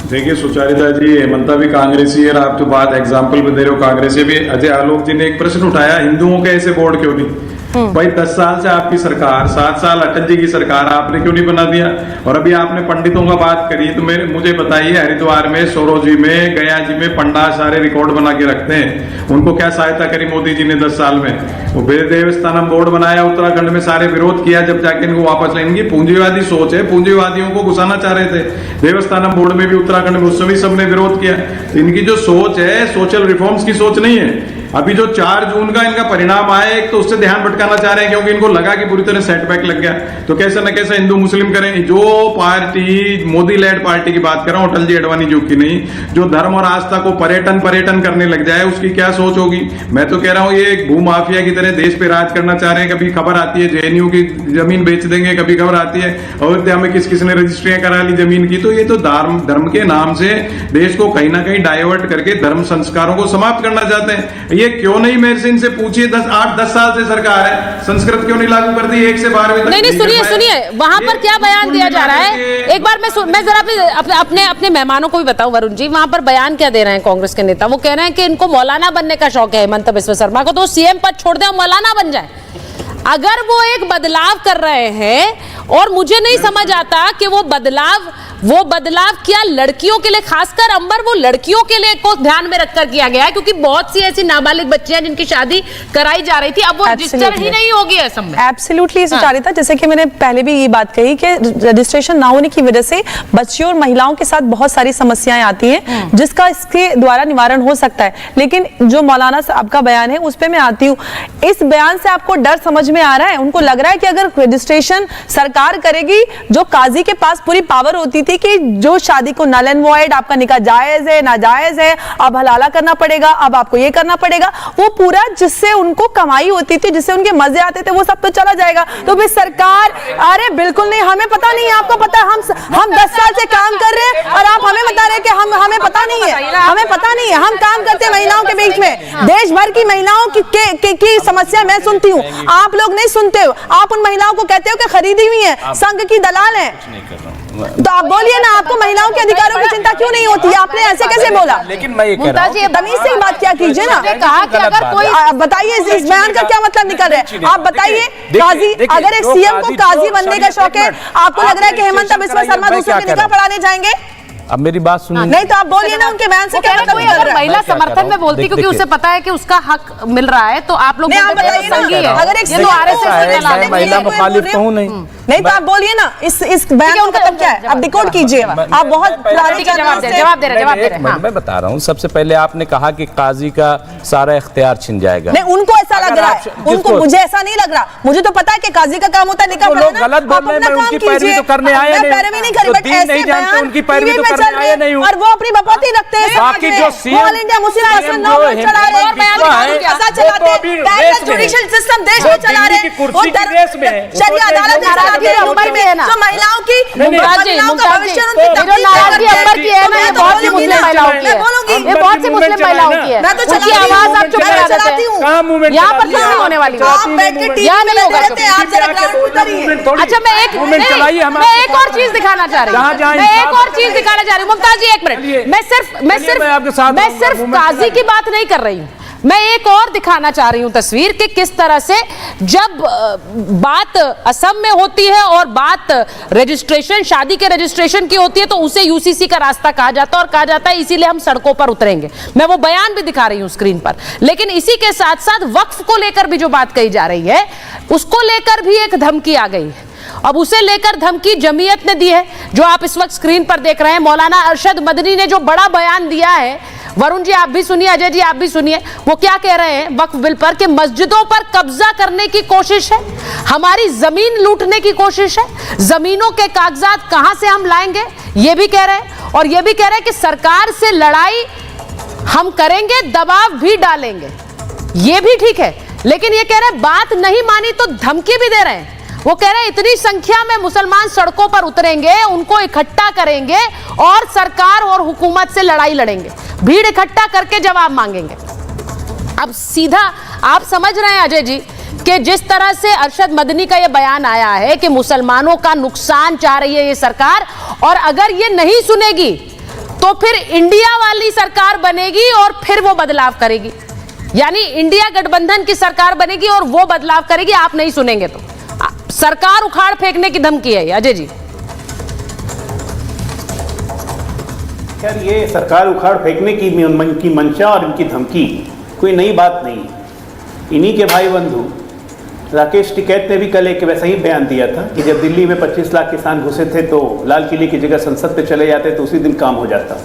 देखिए सुचारिता जी, हेमंता भी कांग्रेसी है, आप तो बात एग्जाम्पल भी दे रहे हो कांग्रेसी भी। अजय आलोक जी ने एक प्रश्न उठाया, हिंदुओं के ऐसे बोर्ड क्यों नहीं? भाई 10 साल से आपकी सरकार, 7 साल अटल जी की सरकार, आपने क्यों नहीं बना दिया? और अभी आपने पंडितों का बात करी, तो मुझे बताइए, हरिद्वार में, सोरोजी में, गया जी में पंडित सारे रिकॉर्ड बना के रखते हैं, उनको क्या सहायता करी मोदी जी ने 10 साल में? वो देवस्थानम बोर्ड बनाया उत्तराखंड में, सारे विरोध किया, जब जाके इनको वापस लेंगे। पूंजीवादी सोच है, पूंजीवादियों को घुसाना चाह रहे थे देवस्थानम बोर्ड में भी, उत्तराखंड में, उसमें भी सबने विरोध किया। तो इनकी जो सोच है सोशल रिफॉर्म्स की सोच नहीं है। अभी जो 4 जून का इनका परिणाम आया, एक तो उससे ध्यान भटकाना चाह रहे हैं, क्योंकि इनको लगा कि बुरी तरह सेटबैक लग गया, तो कैसे न कैसे हिंदू मुस्लिम करें। जो पार्टी, मोदी लेड पार्टी की बात कर रहा हूं, अटल जी अडवाणी जी की नहीं, जो धर्म और आस्था को पर्यटन करने लग जाए, उसकी क्या सोच होगी? मैं तो कह रहा हूं ये एक भूमाफिया की तरह देश पे राज करना चाह रहे हैं। कभी खबर आती है जेएनयू की जमीन बेच देंगे, कभी खबर आती है अयोध्या में किस किसने रजिस्ट्रियां करा ली जमीन की। तो ये तो धर्म के नाम से देश को कहीं ना कहीं डाइवर्ट करके धर्म संस्कारों को समाप्त करना चाहते हैं। ये क्यों नहीं, मेरे से इनसे पूछिए, 8-10 साल से सरकार है, संस्कृत क्यों नहीं लागू कर दी 1 से 12वीं तक? नहीं, सुनिए वहां पर क्या बयान दिया जा रहा है, एक बार मैं जरा अपने मेहमानों को भी बताऊं। वरुण जी, वहां पर बयान क्या दे रहे हैं कांग्रेस के नेता? वो कह रहे हैं कि इनको मौलाना बनने का शौक है हेमंत बिस्वा शर्मा को, तो सीएम पद छोड़ दे और मौलाना बन जाए। अगर वो एक बदलाव कर रहे हैं, और मुझे नहीं समझ आता कि वो बदलाव क्या लड़कियों के लिए, खासकर अंबर वो लड़कियों के लिए को ध्यान में रखकर किया गया है, क्योंकि बहुत सी ऐसी नाबालिग बच्चियां जिनकी शादी कराई जा रही थी, अब वो रजिस्टर ही नहीं होगी असम में। एब्सोल्युटली सुचारिता, जैसे कि मैंने पहले भी ये बात कही कि रजिस्ट्रेशन ना होने की वजह से बच्चियों और महिलाओं के साथ बहुत सारी समस्याएं आती हैं, जिसका इसके द्वारा निवारण हो सकता है। लेकिन जो मौलाना साहब का बयान है उस पर मैं आती हूँ। इस बयान से आपको डर समझ में आ रहा है? उनको लग रहा है कि अगर रजिस्ट्रेशन सरकार करेगी, जो काजी के पास पूरी पावर होती थी कि जो शादी को नल एंड वॉइड, आपका निकाह जायज है नाजायज है, अब हलाला करना पड़ेगा, अब आपको ये करना पड़ेगा, वो पूरा जिससे उनको कमाई होती थी, जिससे उनके मजे आते थे, वो सब तो चला जाएगा। तो फिर सरकार, अरे बिल्कुल नहीं, हमें पता नहीं है, आपको पता है, हम 10 साल से काम कर रहे हैं और आप हमें बता रहे हैं कि हमें पता नहीं है, हमें पता नहीं है। हम काम करते हैं महिलाओं के बीच में, देश भर की महिलाओं की समस्या मैं सुनती हूँ, आप लोग नहीं सुनते हो। आप उन महिलाओं को कहते हो कि खरीदी हुई है, संघ की दलाल है, तो आप बोलिए ना, आपको महिलाओं के अधिकारों की चिंता क्यों नहीं होती? आपने ऐसे कैसे बोला? लेकिन मैं ये कह रहा हूं, तमीज से बात क्या कीजिए ना। कहा कि अगर कोई, बताइए इस बयान का क्या मतलब निकल रहा है? आप बताइए, काजी, अगर एक सीएम को काजी बनने का शौक है, आपको लग रहा है कि हेमंत बिस्वा शर्मा दूसरों के निकाह पढ़ाने जाएंगे? अब मेरी बात सुनिए। नहीं तो आप बोलिए ना, उनके बयान से क्या मतलब निकल रहा है? महिला समर्थन में बोलती क्योंकि उसे पता है कि उसका हक मिल रहा है, तो आप लोग संघी है, अगर एक महिला मुखालिफ तो हूं नहीं तो आप बोलिए ना, इस बयान का मतलब क्या है? आप डिकोड कीजिए। आप बहुत जवाब दे रहे। मैं बता रहा हूँ, सबसे पहले आपने कहा कि काजी का सारा इख्तियार छिन जाएगा। नहीं, उनको ऐसा लग रहा है, उनको, मुझे ऐसा नहीं लग रहा। मुझे तो पता है कि काजी का काम होता है निकाह पढ़ाना। गलत बोल रहे हैं, उनकी पैरवी तो करने आए नहीं, पैरवी नहीं करी, बट ऐसे बयान उनकी पैरवी तो करने आए नहीं, और वो अपनी बपौती रखते हैं। बाकी जो ऑल इंडिया मुस्लिम पर्सन चला रहे हैं, जुडिशियल सिस्टम देश में चला रहे हैं, शरिया अदालत मुंबई में है ना, जो महिलाओं की महिलाओं का भविष्य नाराजगी अंबर की है ना, ये बहुत सी मुस्लिम महिलाओं की है, ये बहुत सी मुस्लिम महिलाओं की है, मैं तो उनकी आवाज आप चुप करा देते हैं। यहाँ पर कुछ नहीं होने वाली, यहाँ नहीं होगा। अच्छा, मैं एक और चीज दिखाना चाह रही हूँ, मुमताज जी, 1 मिनट। मैं सिर्फ काजी की बात नहीं कर रही हूँ, मैं एक और दिखाना चाह रही हूं तस्वीर कि किस तरह से जब बात असम में होती है और बात रजिस्ट्रेशन, शादी के रजिस्ट्रेशन की होती है, तो उसे यूसीसी का रास्ता कहा जाता है, और कहा जाता है इसीलिए हम सड़कों पर उतरेंगे। मैं वो बयान भी दिखा रही हूं स्क्रीन पर। लेकिन इसी के साथ साथ वक्फ को लेकर भी जो बात कही जा रही है, उसको लेकर भी एक धमकी आ गई। अब उसे लेकर धमकी जमीयत ने दी है, जो आप इस वक्त स्क्रीन पर देख रहे हैं। मौलाना अरशद मदनी ने जो बड़ा बयान दिया है, वरुण जी आप भी सुनिए, अजय जी आप भी सुनिए, वो क्या कह रहे हैं वक्फ बिल पर कि मस्जिदों पर कब्जा करने की कोशिश है, हमारी जमीन लूटने की कोशिश है, जमीनों के कागजात कहां से हम लाएंगे, ये भी कह रहे हैं। और ये भी कह रहे हैं कि सरकार से लड़ाई हम करेंगे, दबाव भी डालेंगे, ये भी ठीक है। लेकिन ये कह रहे हैं बात नहीं मानी तो धमकी भी दे रहे हैं। वो कह रहे हैं इतनी संख्या में मुसलमान सड़कों पर उतरेंगे, उनको इकट्ठा करेंगे और सरकार और हुकूमत से लड़ाई लड़ेंगे, भीड़ इकट्ठा करके जवाब मांगेंगे। अब सीधा आप समझ रहे हैं अजय जी कि जिस तरह से अरशद मदनी का यह बयान आया है कि मुसलमानों का नुकसान चाह रही है ये सरकार, और अगर ये नहीं सुनेगी तो फिर इंडिया वाली सरकार बनेगी और फिर वो बदलाव करेगी। यानी इंडिया गठबंधन की सरकार बनेगी और वो बदलाव करेगी, आप नहीं सुनेंगे तो सरकार उखाड़ फेंकने की धमकी है अजय जी। खैर ये सरकार उखाड़ फेंकने की मंशा और इनकी धमकी कोई नई बात नहीं। इन्हीं के भाई बंधु राकेश टिकैत ने भी कल एक वैसा ही बयान दिया था कि जब दिल्ली में 25 लाख किसान घुसे थे तो लाल किले की जगह संसद पे चले जाते तो उसी दिन काम हो जाता।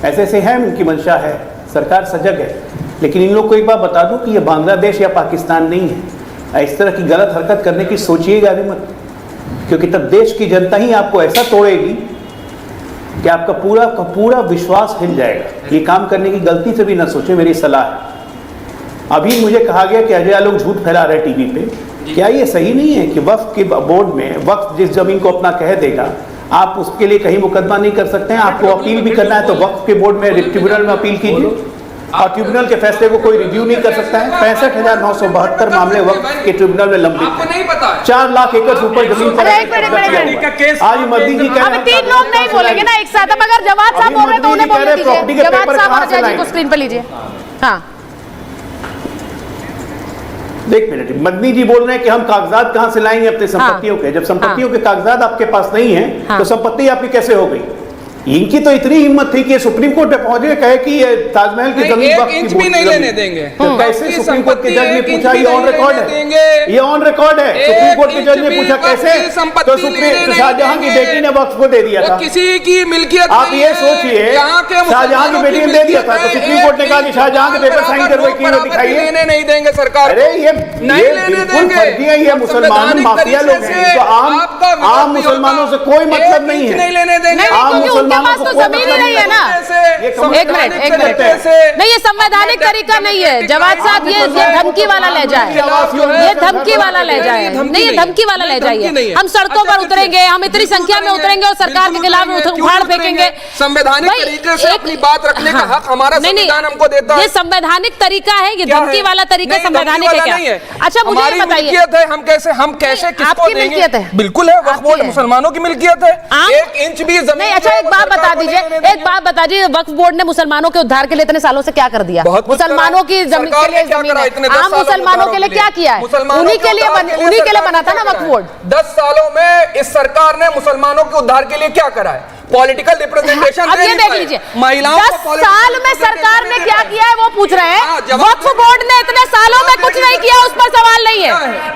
ऐसे ऐसे है, उनकी मंशा है, सरकार सजग है। लेकिन इन लोग को एक बात बता दूं कि ये बांग्लादेश या पाकिस्तान नहीं है। इस तरह की गलत हरकत करने की सोचिएगा भी मत, क्योंकि तब देश की जनता ही आपको ऐसा तोड़ेगी कि आपका पूरा विश्वास हिल जाएगा। ये काम करने की गलती से भी ना सोचे, मेरी सलाह है। अभी मुझे कहा गया कि अजय आलोक झूठ फैला रहे टीवी पे। क्या ये सही नहीं है कि वक्फ के बोर्ड में वक्फ जिस जमीन को अपना कह देगा आप उसके लिए कहीं मुकदमा नहीं कर सकते हैं? आपको अपील भी करना है तो वक्फ के बोर्ड में ट्रिब्यूनल में अपील कीजिए और ट्रिब्यूनल के फैसले को कोई रिव्यू नहीं कर सकता है। 65,972 मामले वक्फ के ट्रिब्यूनल में लंबित हैं। 4 लाख एकड़ से ऊपर जमीन पर आज मोदी जी कह रहे हैं 3 लोग नहीं बोलेंगे ना एक साथ। अब अगर जवाब साहब बोल रहे तो उन्हें बोलने दीजिए। जवाब साहब अजय जी को स्क्रीन पर लीजिए। हाँ एक मिनट, मदनी जी बोल रहे हैं कि हम कागजात कहां से लाएंगे अपनी संपत्तियों के, जब संपत्तियों के कागजात आपके पास नहीं है तो संपत्ति आपकी कैसे हो गई? इनकी तो इतनी हिम्मत थी कि सुप्रीम कोर्ट में पहुंचे, कहे कि ये ताजमहल की जमीन वक्त की भी नहीं लेने देंगे। तो कैसे सुप्रीम कोर्ट के जज ने पूछा? ये ऑन रिकॉर्ड है, ये ऑन रिकॉर्ड है। सुप्रीम कोर्ट के जज ने पूछा कैसे, तो शाहजहां की बेटी ने वक्फ को दे दिया था। किसी की मिल्कियत आप ये सोचिए, शाहजहां की बेटी ने दे दिया था तो सुप्रीम कोर्ट ने कहा कि शाहजहां के पेपर साइन करवाई की दिखाइए, नहीं देंगे सरकार। अरे ये बिल्कुल फर्जी है, ये मुसलमान माफिया लोग हैं, इनको आम मुसलमानों से कोई मतलब नहीं है। आम मुसलमान तो जमीन ही नहीं है ना। एक मिनट नहीं, ये संवैधानिक तरीका नहीं है जवाद साहब। ये धमकी वाला ले जाए, ये धमकी वाला ले जाए। नहीं, ये धमकी वाला ले जाइए। हम सड़कों पर उतरेंगे, हम इतनी संख्या में उतरेंगे और सरकार के खिलाफ उखाड़ फेंकेंगे। संवैधानिक तरीके से अपनी बात रखने का हक हमारा संविधान हमको देता है। ये संवैधानिक तरीका है, ये धमकी वाला तरीका संवैधानिक है क्या? अच्छा मुझे बताइए, हम कैसे आपकी मिल्कियत है? बिल्कुल है, वक्फ बोर्ड मुसलमानों की मिल्कियत है। 1 इंच भी जमीन। अच्छा एक बात बता दीजिए, वक्फ बोर्ड ने मुसलमानों के उद्धार के लिए इतने सालों से क्या कर दिया? मुसलमानों की जमीन के लिए, जमीन आम मुसलमानों के लिए क्या किया है? उन्हीं के लिए बना था ना वक्फ बोर्ड। 10 सालों में इस सरकार ने मुसलमानों के उद्धार के लिए क्या करा है? Political representation. अब ये देख लीजिए, महिलाओं 10 साल में सरकार ने क्या किया है वो पूछ रहे हैं। वक्फ बोर्ड ने इतने सालों में कुछ नहीं किया, उस पर सवाल नहीं है,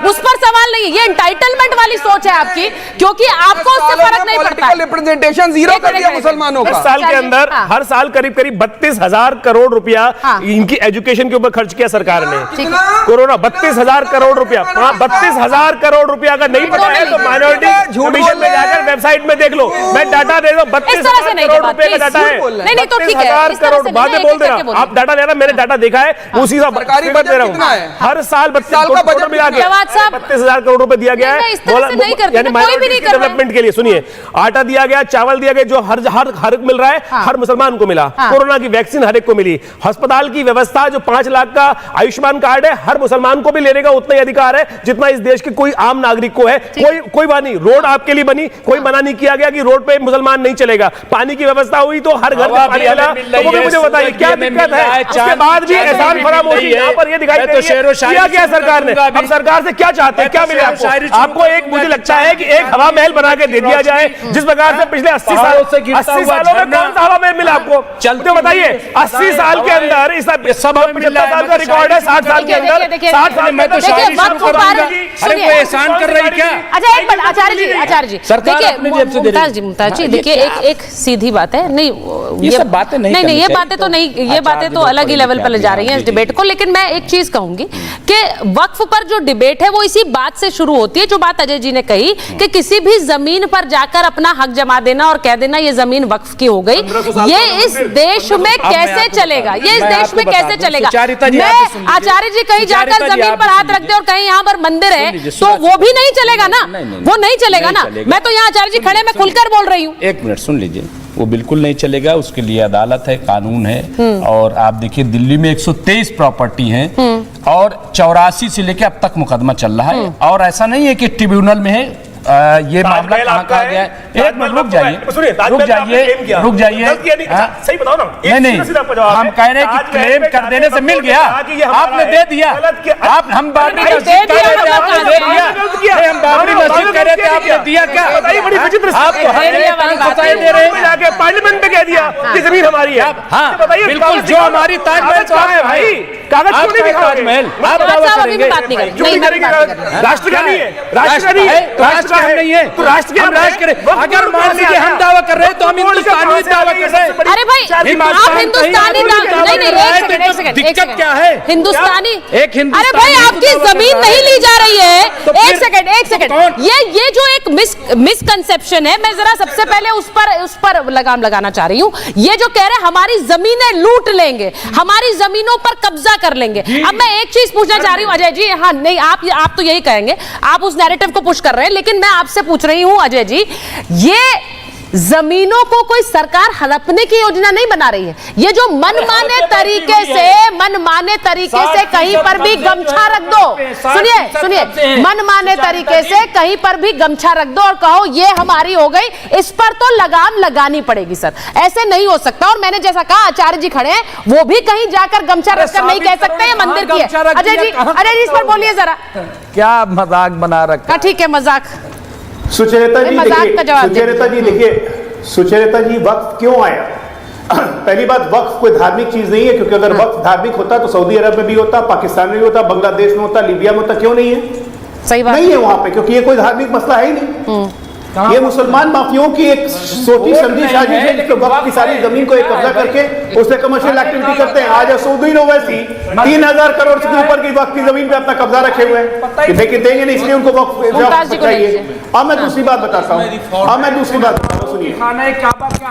उस पर सवाल नहीं है। ये एंटाइटलमेंट वाली सोच है आपकी, क्योंकि आपको उससे फर्क नहीं पड़ता। रिप्रेजेंटेशन 0 कर दिया मुसलमानों का। 10 साल के अंदर हर साल करीब 32,000 करोड़ रुपया इनकी एजुकेशन के ऊपर खर्च किया सरकार ने। कोरोना 32,000 करोड़ रुपया, 32,000 करोड़ रुपया अगर नहीं पता है तो माइनॉरिटी कमीशन में जाकर वेबसाइट में देख लो, मैं डाटा दे 32,000 करोड़ रुपए का डाटा है। 32,000 करोड़ बाद में बोल दे रहा, आप डाटा ले रहा, मैंने डाटा देखा है, उसी का सरकारी बजट दे रहा हूँ। हर साल 32,000 मिला के 32,000 करोड़ रुपए दिया गया है, यानी माइनॉरिटी डेवलपमेंट के लिए। सुनिए, आटा दिया गया, चावल दिया गया, जो हर मिल रहा है, हर मुसलमान को मिला। कोरोना की वैक्सीन हर एक को मिली। अस्पताल की व्यवस्था जो 5 लाख का आयुष्मान कार्ड है, हर मुसलमान को भी लेने का उतना ही अधिकार है जितना इस देश के कोई आम नागरिक को है। कोई बात नहीं, रोड आपके लिए बनी, कोई मना नहीं किया गया कि रोड पे मुसलमान नहीं चलेगा। पानी की व्यवस्था हुई तो हर घर में पानी मिला, तो वो भी मुझे बताइए क्या दिक्कत है? उसके बाद भी एहसान फरामोशी यहाँ पर ये दिखाई दे रही है। किया क्या सरकार ने? अब सरकार से क्या चाहते हैं, क्या मिले आपको? एक मुझे लगता है कि एक हवा महल बना के दे दिया जाए, जिस प्रकार से पिछले 80 सालों में कौन सा हवा महल मिला आपको? चलते बताइए, 80 साल के अंदर इस 75 साल का रिकॉर्ड है, 60 साल के अंदर 60 साल में तो शायरी शुरू कर दूंगी। अरे वो एहसान कर रही क्या? अच्छा एक मिनट आचार्य जी देखिए, मुमताज जी देखिए, एक सीधी बात है। नहीं ये सब बातें नहीं, ये बातें तो नहीं, ये बातें तो अलग ही लेवल पर ले जा रही हैं इस डिबेट को। लेकिन मैं एक चीज कहूंगी कि वक्फ पर जो डिबेट है वो इसी बात से शुरू होती है, जो बात अजय जी ने कही कि किसी भी जमीन पर जाकर अपना हक जमा देना और कह देना ये जमीन वक्फ की हो गई, ये इस देश में कैसे चलेगा? ये इस देश में कैसे चलेगा? मैं आचार्य जी कहीं जाकर जमीन पर हाथ रख दे और कहीं यहाँ पर मंदिर है तो वो भी नहीं चलेगा ना, वो नहीं चलेगा ना। मैं तो यहाँ आचार्य जी खड़े में खुलकर बोल रही हूँ। एक मिनट सुन लीजिए, वो बिल्कुल नहीं चलेगा, उसके लिए अदालत है, कानून है। और आप देखिए दिल्ली में 123 प्रॉपर्टी हैं और 84 से लेकर अब तक मुकदमा चल रहा है। और ऐसा नहीं है कि ट्रिब्यूनल में है, ये मामला कहाँ कहा गया है? एक मिनट रुक जाइए, रुक जाइए। सही बताओ ना। नहीं, हम कह रहे हैं कि क्लेम कर देने से मिल गया, आपने दे दिया। आप हम बाबरी मस्जिद कह रहे थे, आपने दे दिया। हम बाबरी मस्जिद कह रहे थे, आपने दिया क्या? बड़ी विचित्र आप तो हर दे रहे हैं, जाके पार्लियामेंट में कह दिया कि जमीन हमारी है। हाँ, बिल्कुल, जो हमारी ताजमहल तो है भाई, कागज क्यों नहीं दिखाओगे? ताजमहल आप दावा करेंगे, राष्ट्र का नहीं है, राष्ट्र का नहीं है, राष्ट्र का नहीं है, तो राष्ट्र के हम राष्ट्र करें। अगर मान लीजिए हम दावा कर रहे हैं तो हम हिंदुस्तानी दावा कर रहे हैं। अरे भाई आप हिंदुस्तानी नहीं, एक सेकंड, दिक्कत क्या है? हिंदुस्तानी एक हिंदुस्तानी, अरे भाई आपकी जमीन नहीं ली जा रही है। एक सेकंड, ये जो एक मिसकंसेप्शन है, मैं जरा सबसे पहले उस पर लगाम लगाना चाह रही हूँ। ये जो कह रहे हैं हमारी जमीनें लूट लेंगे, हमारी जमीनों पर कब्जा कर लेंगे। अब मैं एक चीज पूछना चाह रही हूँ अजय जी, हाँ नहीं आप तो यही कहेंगे, आप उस नैरेटिव को पुश कर रहे हैं, लेकिन मैं आपसे पूछ रही हूँ अजय जी, ये जमीनों को कोई सरकार हड़पने की योजना नहीं बना रही है। ये जो मनमाने तरीके से कहीं पर भी गमछा रख दो, सुनिए, मनमाने तरीके से कहीं पर भी गमछा रख दो और कहो ये हमारी हो गई, इस पर तो लगाम लगानी पड़ेगी सर। ऐसे नहीं हो सकता। और मैंने जैसा कहा आचार्य जी खड़े हैं, वो भी कहीं जाकर गमछा रखकर नहीं कह सकते ये मंदिर की है। अजय जी इस पर बोलिए जरा, क्या मजाक बना रखा? ठीक है, मजाक। सुचेता जी देखिए, सुचेता जी वक्फ क्यों आया? पहली बात, वक्फ कोई धार्मिक चीज नहीं है, क्योंकि अगर वक्फ धार्मिक होता तो सऊदी अरब में भी होता, पाकिस्तान में भी होता, बांग्लादेश में होता, लीबिया में होता। क्यों नहीं है? सही बात नहीं है वहां पे, क्योंकि ये कोई धार्मिक मसला है ही नहीं। ये मुसलमान माफियों की एक सोची समझी साजिश है, जिसके वक्त की सारी जमीन को एक कब्जा करके उससे कमर्शियल एक्टिविटी करते हैं। आज सऊदी ओवैसी 3000 करोड़ से ऊपर की वक्त की जमीन पे अपना कब्जा रखे हुए हैं, लेकिन देंगे नहीं, इसलिए उनको वक्त चाहिए। अब मैं दूसरी बात बताता हूँ, सुनिए।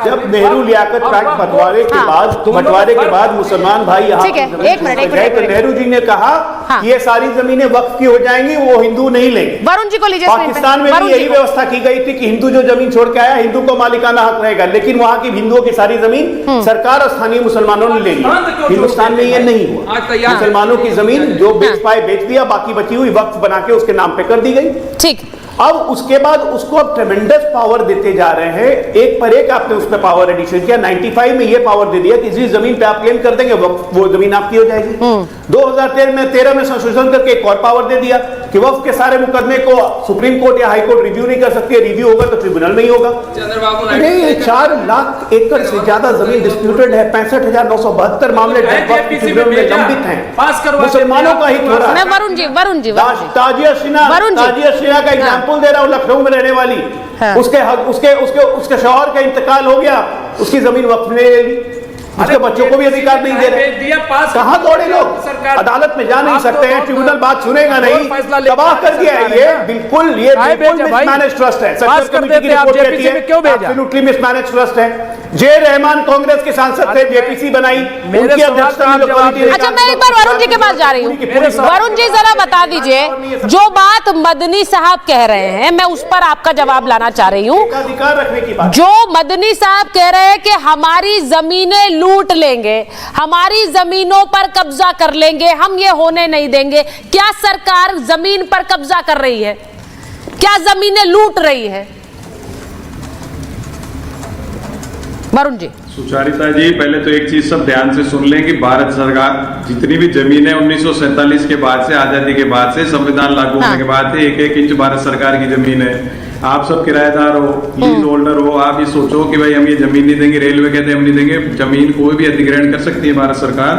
जब नेहरू लियाकत पैक्ट बंटवारे के बाद मुसलमान भाई यहाँ तो नेहरू जी ने कहा कि ये सारी जमीनें वक्फ की हो जाएंगी, वो हिंदू नहीं लेंगे। वरुण जी को लीजिए। पाकिस्तान में भी यही व्यवस्था की गई थी कि हिंदू जो जमीन छोड़ के आया, हिंदू को मालिकाना हक रहेगा, लेकिन वहां की हिंदुओं की सारी जमीन सरकार और स्थानीय मुसलमानों ने ले ली। हिंदुस्तान में ये नहीं हुआ। मुसलमानों की जमीन जो बेच पाए बेच दिया, बाकी बची हुई वक्फ बना के उसके नाम पे कर दी गई। ठीक। अब उसके बाद उसको अब ट्रेमेंडस पावर देते जा रहे हैं, एक पर एक आपने उसमें पावर एडिशन किया। 95 में ये पावर दे दिया कि जिस जमीन पे आप क्लेम कर देंगे वो जमीन आपकी हो जाएगी। 2013 में संशोधन करके एक और पावर दे दिया कि वक्फ के सारे मुकदमे को सुप्रीम कोर्ट या हाई कोर्ट रिव्यू नहीं कर सकती है, रिव्यू होगा तो ट्रिब्यूनल में ही होगा। नहीं, 4 लाख एकड़ से ज्यादा जमीन डिस्प्यूटेड है, 65,972 मामले ट्रिब्यूनल में लंबित हैं। मुसलमानों का हित हो रहा है। वरुण जी ताजिया सिन्हा का एग्जाम्पल दे रहा हूं, लखनऊ में रहने वाली। उसके शौहर का इंतकाल हो गया, उसकी जमीन वक्फ में ले ली, उसके बच्चों को भी अधिकार नहीं दे रहे। कहां दौड़े लोग? अदालत में जा नहीं सकते हैं, ट्रिब्यूनल बात सुनेगा नहीं, तबाह कर दिया है। ये बिल्कुल मिसमैनेज ट्रस्ट है। एब्सोल्युटली मिसमैनेज ट्रस्ट है। जे रहमान कांग्रेस के सांसद थे, जेपीसी बनाई, उनकी अध्यक्षता में। अच्छा, मैं एक बार वरुण जी के पास जा रही हूँ। वरुण जी जरा बता दीजिए, जो बात मदनी साहब कह रहे हैं, मैं उस पर आपका जवाब लाना चाह रही हूँ। अधिकार रखने की बात, जो मदनी साहब कह रहे हैं कि हमारी जमीनें लूट लेंगे, हमारी जमीनों पर कब्जा कर लेंगे, हम ये होने नहीं देंगे। क्या सरकार जमीन पर कब्जा कर रही है? क्या जमीनें लूट रही है? वरुण जी। सुचारिता जी, पहले तो एक चीज सब ध्यान से सुन लें कि भारत सरकार जितनी भी जमीन है 1947 के बाद से, आजादी के बाद से, संविधान लागू होने के बाद से 1-1 इंच भारत सरकार की जमीन है। आप सब किराएदार हो, लीज होल्डर हो, आप ये सोचो कि भाई हम ये जमीन नहीं देंगे, रेलवे कहते हैं हम नहीं देंगे। जमीन कोई भी अधिग्रहण कर सकती है भारत सरकार,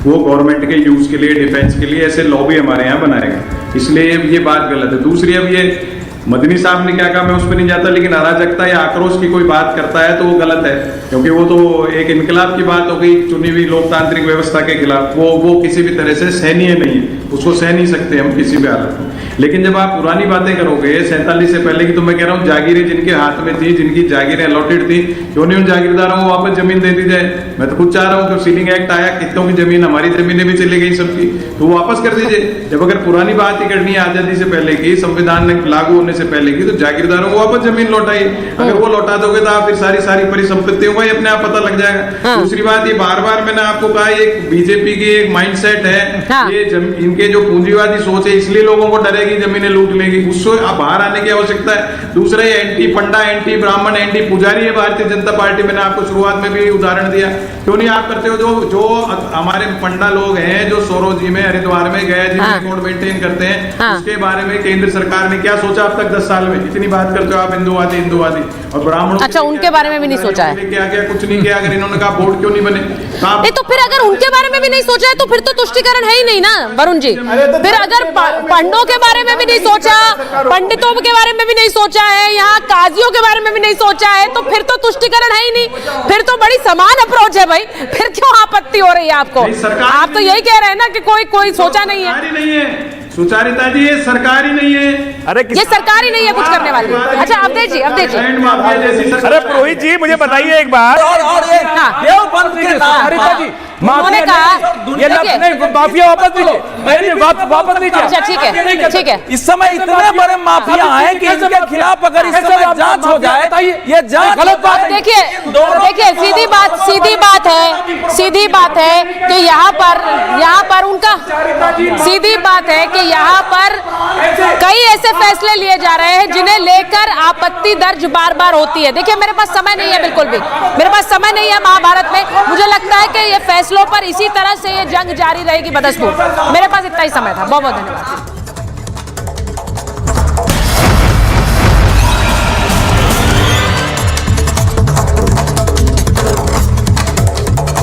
वो गवर्नमेंट के यूज के लिए, डिफेंस के लिए, ऐसे लॉ भी हमारे यहाँ बनाएगा, इसलिए ये बात गलत है। दूसरी, अब ये मदनी साहब ने क्या कहा मैं उस पर नहीं जाता, लेकिन अराजकता या आक्रोश की कोई बात करता है तो वो गलत है, क्योंकि वो तो एक इनकलाब की बात हो गई चुनी हुई लोकतांत्रिक व्यवस्था के खिलाफ। वो किसी भी तरह से सहनीय नहीं है, उसको सह नहीं सकते हम किसी भी हालत में। लेकिन जब आप पुरानी बातें करोगे 47 से पहले की, तो मैं कह रहा हूँ जागीरें जिनके हाथ में थी, जिनकी जागीरें अलॉटेड थी, क्यों नहीं उन जागीरदारों को वापस जमीन दे दी जाए? मैं तो खुद चाह रहा हूँ कि सीलिंग एक्ट आया, कितनों की जमीन, हमारी जमीनें भी चली गई सबकी, तो वापस कर दीजिए। जब अगर पुरानी बात ही करनी है आजादी से पहले की, संविधान लागू होने से पहले की, तो जागीरदारों को वापस जमीन लौटाइए। अगर वो लौटा दोगे तो आप फिर सारी परिसंपत्तियों का ही अपने आप पता लग जाएगा। दूसरी बात, ये बार मैंने आपको कहा, एक बीजेपी की एक माइंडसेट है, ये इनके जो पूंजीवादी सोच है, इसलिए लोगों को डरेगी जमीनें लूट लेगी, उससे बाहर आने की आवश्यकता है। दूसरा, ये एंटी पंडा, एंटी ब्राह्मण, एंटी पुजारी है भारतीय जनता पार्टी। मैंने आपको शुरुआत में भी उदाहरण दिया, क्यों नहीं आप करते हो? जो हमारे पंडा लोग हैं जो सोरोजी में, हरिद्वार में, गया जी में रिकॉर्ड मेंटेन करते हैं, उसके बारे में केंद्र सरकार ने क्या सोचा अब तक 10 साल में? इतनी बात करते हो आप हिंदूवादी और ब्राह्मण। अच्छा, उनके बारे में भी नहीं सोचा है? क्या कुछ नहीं किया। अगर इन्होंने कहा बोर्ड क्यों नहीं बने, नहीं तो फिर अगर उनके बारे में भी नहीं सोचा है तो फिर तो तुष्टिकरण है ही नहीं ना वरुण जी। फिर अगर पंडों के बारे में भी नहीं सोचा, पंडितों के बारे में भी नहीं सोचा है, यहाँ काजियों के बारे में भी नहीं सोचा है, तो फिर तो तुष्टिकरण है ही नहीं। फिर तो बड़ी समान अप्रोच है भाई, फिर क्यों आपत्ति हो रही है आपको? आप तो यही कह रहे हैं ना कि कोई सोचा नहीं है। सुचारिता जी, ये सरकार ही नहीं है। अरे ये सरकार ही नहीं है कुछ करने वाली। अच्छा, अब देखिए अरे पुरोहित जी, मुझे बताइए एक बार। उन्होंने कहा ये माफिया वापस लीजिए, वापस लीजिए। अच्छा, ठीक है। इस समय इतने बड़े माफिया हैं कि इनके खिलाफ अगर इस समय जांच हो जाए, ये जांच गलत बात है। देखिए सीधी बात है कि यहाँ पर उनका सीधी बात है कि यहाँ पर कई ऐसे फैसले लिए जा रहे हैं जिन्हें लेकर आपत्ति दर्ज बार होती है। देखिए, मेरे पास समय नहीं है, बिल्कुल भी मेरे पास समय नहीं है महाभारत में। मुझे लगता है कि ये फैसलों पर इसी तरह से ये जंग जारी रहेगी बदस्तूर। मेरे पास इतना ही समय था। बहुत बहुत धन्यवाद।